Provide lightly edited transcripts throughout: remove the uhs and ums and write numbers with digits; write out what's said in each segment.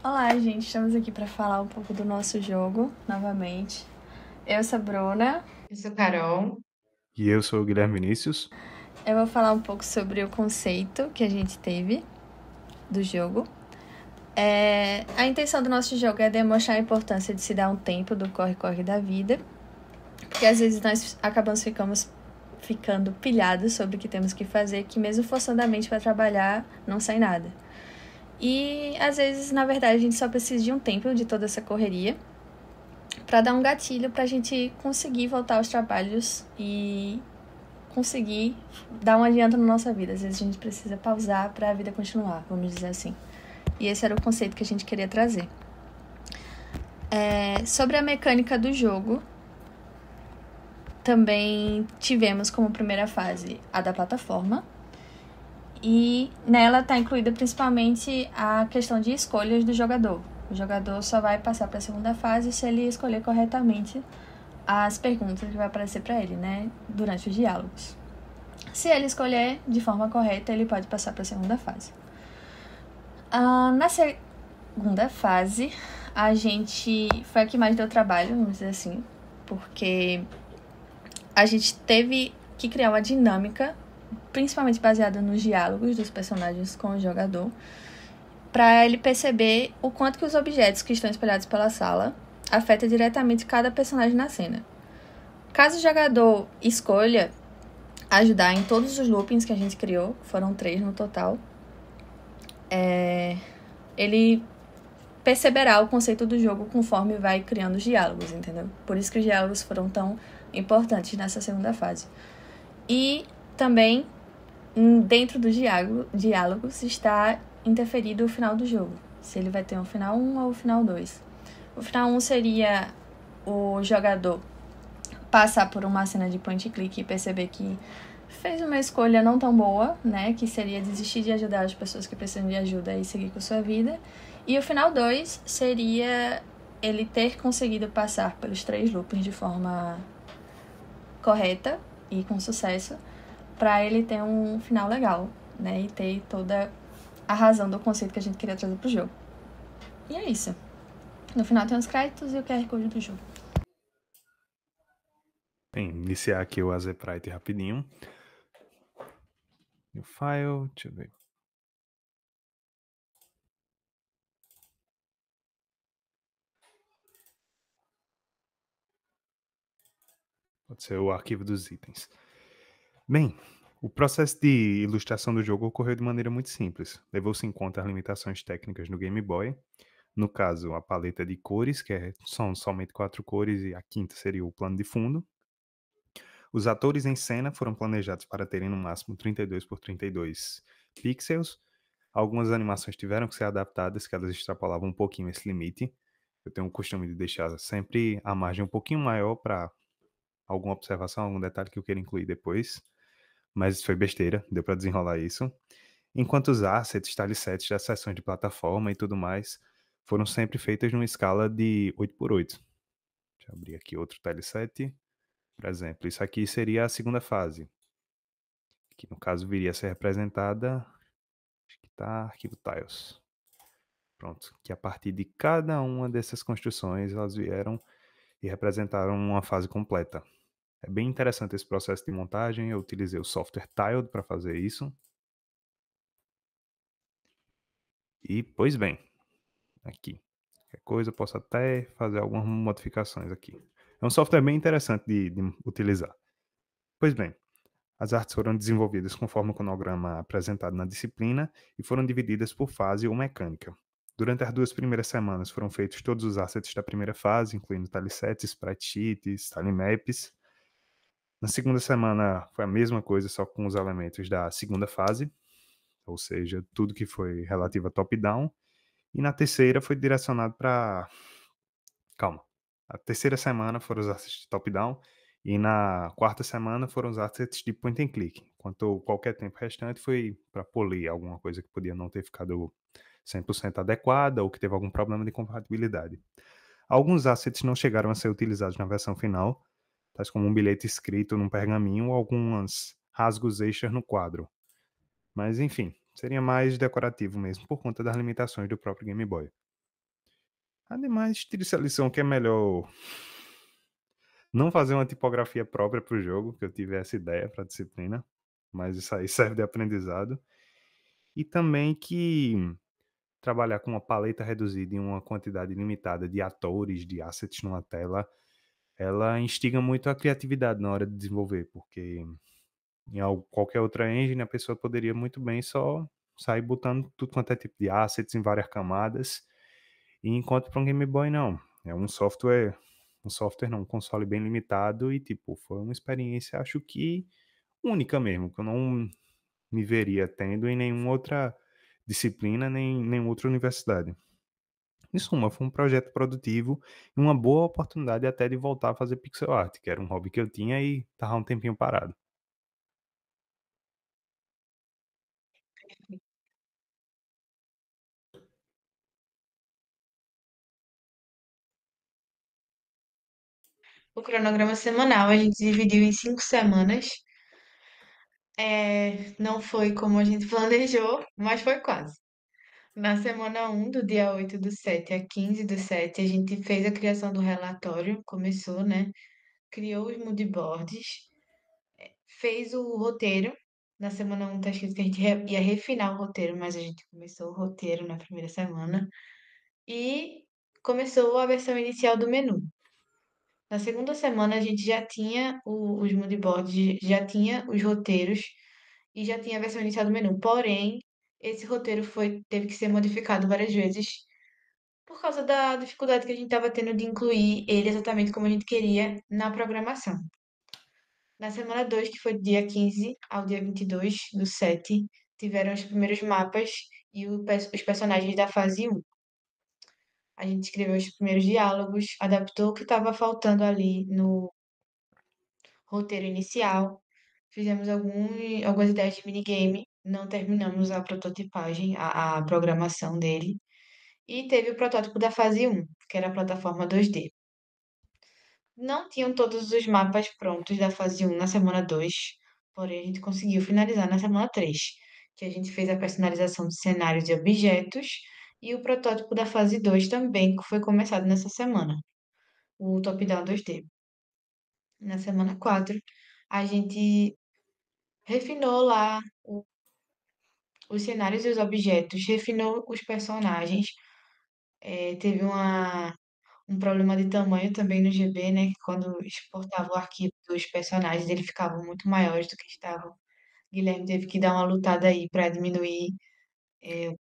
Olá, gente, estamos aqui para falar um pouco do nosso jogo, novamente. Eu sou a Bruna, Eu sou Carol. E eu sou o Guilherme Vinícius. eu vou falar um pouco sobre o conceito que a gente teve do jogo. A intenção do nosso jogo é demonstrar a importância de se dar um tempo do corre-corre da vida, porque às vezes nós ficando pilhados sobre o que temos que fazer, que mesmo forçando a mente para trabalhar, não sai nada. E às vezes, na verdade, a gente só precisa de um tempo de toda essa correria para dar um gatilho para a gente conseguir voltar aos trabalhos e conseguir dar um adianto na nossa vida. Às vezes a gente precisa pausar para a vida continuar, vamos dizer assim. E esse era o conceito que a gente queria trazer. Sobre a mecânica do jogo, também tivemos como primeira fase a da plataforma. E nela está incluída principalmente a questão de escolhas do jogador. O jogador só vai passar para a segunda fase se ele escolher corretamente as perguntas que vai aparecer para ele, né, durante os diálogos. Se ele escolher de forma correta, ele pode passar para a segunda fase. Na segunda fase, a gente foi a que mais deu trabalho, vamos dizer assim, porque a gente teve que criar uma dinâmica, principalmente baseada nos diálogos dos personagens com o jogador, para ele perceber o quanto que os objetos que estão espalhados pela sala afetam diretamente cada personagem na cena. Caso o jogador escolha ajudar em todos os loopings que a gente criou, foram 3 no total, ele perceberá o conceito do jogo conforme vai criando os diálogos, entendeu? Por isso que os diálogos foram tão importantes nessa segunda fase. E também, dentro dos diálogos, está interferido o final do jogo. Se ele vai ter um final 1 ou um final 2. O final 1 seria o jogador passar por uma cena de point and click e perceber que fez uma escolha não tão boa, né? Que seria desistir de ajudar as pessoas que precisam de ajuda e seguir com sua vida. E o final 2 seria ele ter conseguido passar pelos 3 loopings de forma correta e com sucesso, para ele ter um final legal, né? E ter toda a razão do conceito que a gente queria trazer pro jogo. E é isso. No final tem os créditos e o QR Code do jogo. Bem, iniciar aqui o Azeprite rapidinho. New file, deixa eu ver. Pode ser o arquivo dos itens. Bem, o processo de ilustração do jogo ocorreu de maneira muito simples. Levou-se em conta as limitações técnicas do Game Boy. No caso, a paleta de cores, são somente 4 cores, e a quinta seria o plano de fundo. Os atores em cena foram planejados para terem no máximo 32 por 32 pixels. Algumas animações tiveram que ser adaptadas, que elas extrapolavam um pouquinho esse limite. Eu tenho o costume de deixar sempre a margem um pouquinho maior para alguma observação, algum detalhe que eu queira incluir depois. Mas foi besteira, deu para desenrolar isso. Enquanto os assets, tilesets das seções de plataforma e tudo mais foram sempre feitas numa escala de 8 por 8. Deixa eu abrir aqui outro tileset. Por exemplo, isso aqui seria a segunda fase, que no caso viria a ser representada, acho que está arquivo tiles. Pronto, que a partir de cada uma dessas construções elas vieram e representaram uma fase completa. É bem interessante esse processo de montagem, eu utilizei o software Tiled para fazer isso. E, pois bem, aqui. Qualquer coisa eu posso até fazer algumas modificações aqui. É um software bem interessante de utilizar. Pois bem, as artes foram desenvolvidas conforme o cronograma apresentado na disciplina e foram divididas por fase ou mecânica. Durante as 2 primeiras semanas foram feitos todos os assets da primeira fase, incluindo tilesets, sprite sheets, tilemaps. Na segunda semana foi a mesma coisa, só com os elementos da segunda fase, ou seja, tudo que foi relativo a top-down. E na terceira foi direcionado para... Calma. A terceira semana foram os assets de top-down e na quarta semana foram os assets de point and click. Enquanto qualquer tempo restante foi para polir alguma coisa que podia não ter ficado 100% adequada ou que teve algum problema de compatibilidade. Alguns assets não chegaram a ser utilizados na versão final, tais como um bilhete escrito num pergaminho ou alguns rasgos extras no quadro. Mas enfim, seria mais decorativo mesmo por conta das limitações do próprio Game Boy. Ademais, tire-se a lição que é melhor não fazer uma tipografia própria para o jogo, que eu tive essa ideia para a disciplina, mas isso aí serve de aprendizado. E também que trabalhar com uma paleta reduzida e uma quantidade limitada de atores, de assets numa tela, ela instiga muito a criatividade na hora de desenvolver, porque qualquer outra engine a pessoa poderia muito bem só sair botando tudo quanto é tipo de assets em várias camadas, e enquanto para um Game Boy não, é um software não, um console bem limitado e tipo, foi uma experiência acho que única mesmo, que eu não me veria tendo em nenhuma outra disciplina, nem nenhuma outra universidade. Em suma, foi um projeto produtivo e uma boa oportunidade até de voltar a fazer pixel art, que era um hobby que eu tinha e estava um tempinho parado. O cronograma semanal a gente dividiu em 5 semanas. Não foi como a gente planejou, mas foi quase. Na semana 1, do dia 8/7 a 15/7, a gente fez a criação do relatório, começou, né? Criou os moodboards, fez o roteiro. Na semana 1 tá escrito que a gente ia refinar o roteiro, mas a gente começou o roteiro na primeira semana. E começou a versão inicial do menu. Na segunda semana a gente já tinha os moodboards, já tinha os roteiros e já tinha a versão inicial do menu. Porém, esse roteiro teve que ser modificado várias vezes por causa da dificuldade que a gente estava tendo de incluir ele exatamente como a gente queria na programação. Na semana 2, que foi do dia 15 ao dia 22/7, tiveram os primeiros mapas e os personagens da fase 1. A gente escreveu os primeiros diálogos, adaptou o que estava faltando ali no roteiro inicial, fizemos algumas ideias de minigame, não terminamos a prototipagem, a programação dele, e teve o protótipo da fase 1, que era a plataforma 2D. Não tinham todos os mapas prontos da fase 1 na semana 2, porém a gente conseguiu finalizar na semana 3, que a gente fez a personalização de cenários e objetos, e o protótipo da fase 2 também, que foi começado nessa semana, o top-down 2D. Na semana 4, a gente refinou lá os cenários e os objetos, refinou os personagens. Teve um problema de tamanho também no GB, né? Que quando exportava o arquivo dos personagens, eles ficavam muito maiores do que estavam. Guilherme teve que dar uma lutada aí para diminuir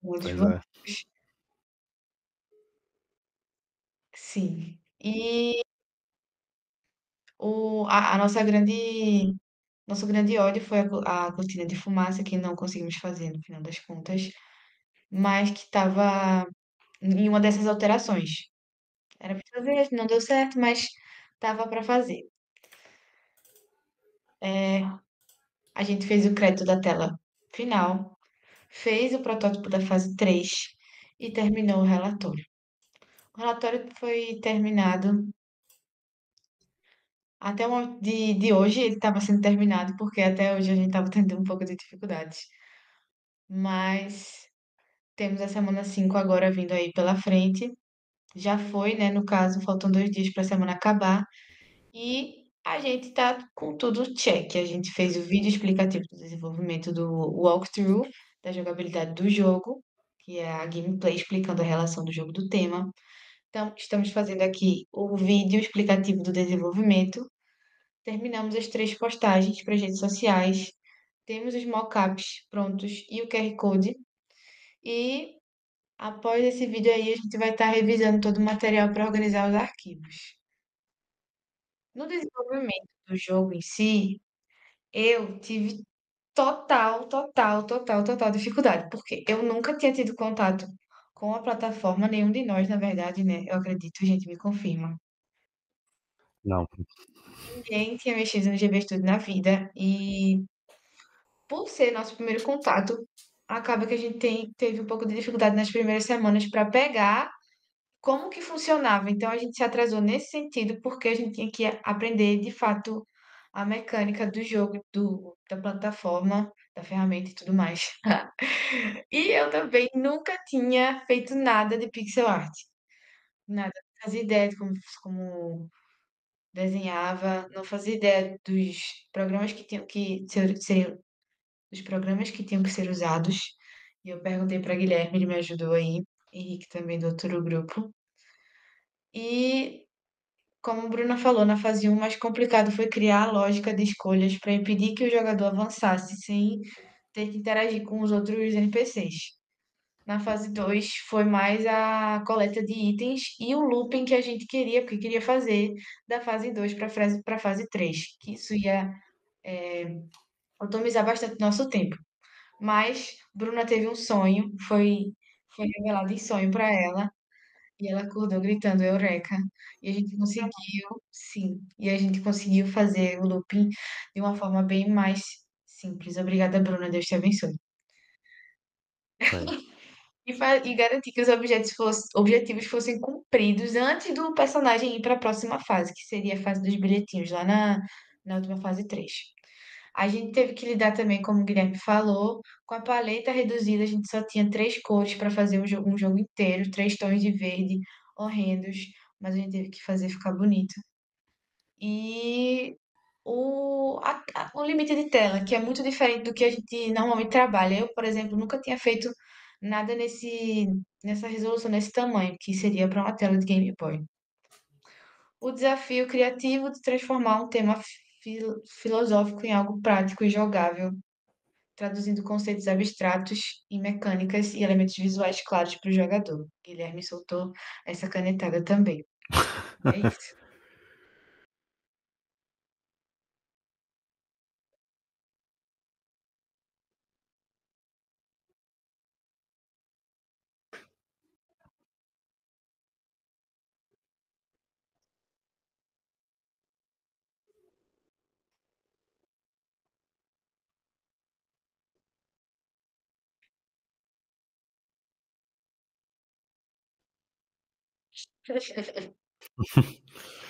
muitos Pois é. volumes. Sim. E nosso grande ódio foi a cortina de fumaça, que não conseguimos fazer no final das contas, mas que estava em uma dessas alterações. Era pra fazer, não deu certo, mas tava para fazer. A gente fez o crédito da tela final, fez o protótipo da fase 3 e terminou o relatório. O relatório foi terminado até de hoje, ele estava sendo terminado, porque até hoje a gente estava tendo um pouco de dificuldades. Mas temos a semana 5 agora vindo aí pela frente. Já foi, né? No caso, faltam 2 dias para a semana acabar. E a gente tá com tudo check. A gente fez o vídeo explicativo do desenvolvimento do walkthrough, da jogabilidade do jogo, que é a gameplay explicando a relação do jogo do tema. Então, estamos fazendo aqui o vídeo explicativo do desenvolvimento. Terminamos as 3 postagens para as redes sociais. Temos os mockups prontos e o QR Code. E após esse vídeo aí, a gente vai estar revisando todo o material para organizar os arquivos. No desenvolvimento do jogo em si, eu tive total dificuldade, porque eu nunca tinha tido contato com a plataforma, nenhum de nós, na verdade, né? Eu acredito, gente, me confirma. Não, Ninguém tinha mexido no GB Studio na vida, e por ser nosso primeiro contato, acaba que a gente teve um pouco de dificuldade nas primeiras semanas para pegar como que funcionava. Então a gente se atrasou nesse sentido, porque a gente tinha que aprender de fato a mecânica do jogo, da plataforma, da ferramenta e tudo mais. E eu também nunca tinha feito nada de pixel art. Nada, não fazia ideia de como desenhava, não fazia ideia dos programas que tinham que ser, dos programas que tinham que ser usados. E eu perguntei para Guilherme, ele me ajudou aí, Henrique também do outro grupo. E como a Bruna falou, na fase um o mais complicado foi criar a lógica de escolhas para impedir que o jogador avançasse sem ter que interagir com os outros NPCs. Na fase 2 foi mais a coleta de itens e o looping que a gente queria, porque queria fazer da fase 2 para a fase 3, que isso ia otimizar bastante nosso tempo. Mas Bruna teve um sonho, foi revelado em sonho para ela, e ela acordou gritando Eureka. E a gente conseguiu, sim, e a gente conseguiu fazer o looping de uma forma bem mais simples. Obrigada, Bruna, Deus te abençoe. Aí. E garantir que os objetivos fossem cumpridos antes do personagem ir para a próxima fase, que seria a fase dos bilhetinhos, lá na última fase 3. A gente teve que lidar também, como o Guilherme falou, com a paleta reduzida. A gente só tinha três cores para fazer um jogo inteiro, três tons de verde horrendos, mas a gente teve que fazer ficar bonito. E o limite de tela, que é muito diferente do que a gente normalmente trabalha. Eu, por exemplo, nunca tinha feito nada nessa resolução, nesse tamanho, que seria para uma tela de Game Boy. O desafio criativo de transformar um tema filosófico em algo prático e jogável, traduzindo conceitos abstratos em mecânicas e elementos visuais claros para o jogador. Guilherme soltou essa canetada também. É isso.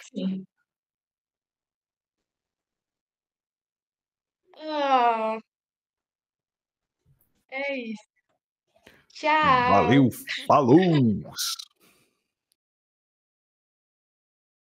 Sim. Ah, é isso. Tchau! Valeu, falou!